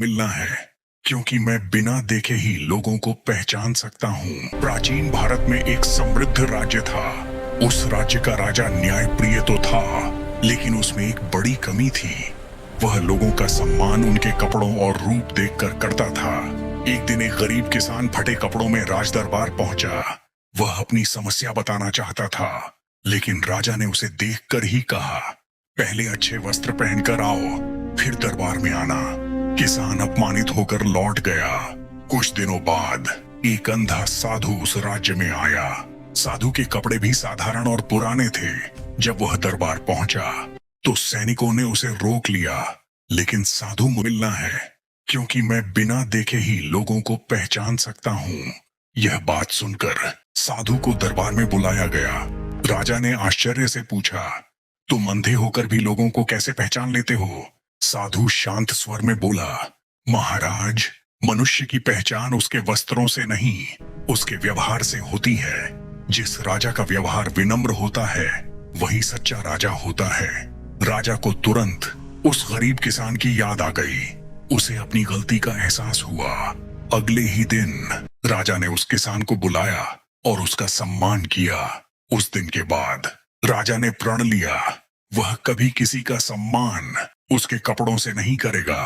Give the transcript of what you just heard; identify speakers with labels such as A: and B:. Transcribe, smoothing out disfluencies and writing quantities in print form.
A: मिलना है, क्योंकि मैं बिना देखे ही लोगों को पहचान सकता हूँ। प्राचीन भारत में एक समृद्ध राज्य था। उस राज्य का राजा न्यायप्रिय तो था, लेकिन उसमें एक बड़ी कमी थी। वह लोगों का सम्मान उनके कपड़ों और रूप देखकर करता था। एक दिन एक गरीब किसान फटे कपड़ों में राज दरबार पहुंचा। वह अपनी समस्या बताना चाहता था, लेकिन राजा ने उसे देखकर ही कहा, पहले अच्छे वस्त्र पहनकर आओ, फिर दरबार में आना। किसान अपमानित होकर लौट गया। कुछ दिनों बाद एक अंधा साधु उस राज्य में आया। साधु के कपड़े भी साधारण और पुराने थे। जब वह दरबार पहुंचा तो सैनिकों ने उसे रोक लिया, लेकिन साधु मिलना है, क्योंकि मैं बिना देखे ही लोगों को पहचान सकता हूँ। यह बात सुनकर साधु को दरबार में बुलाया गया। राजा ने आश्चर्य से पूछा, तुम अंधे होकर भी लोगों को कैसे पहचान लेते हो? साधु शांत स्वर में बोला, महाराज, मनुष्य की पहचान उसके वस्त्रों से नहीं, उसके व्यवहार से होती है। जिस राजा का व्यवहार विनम्र होता है, वही सच्चा राजा होता है। राजा को तुरंत उस गरीब किसान की याद आ गई। उसे अपनी गलती का एहसास हुआ। अगले ही दिन राजा ने उस किसान को बुलाया और उसका सम्मान किया। उस दिन के बाद राजा ने प्रण लिया, वह कभी किसी का सम्मान उसके कपड़ों से नहीं करेगा,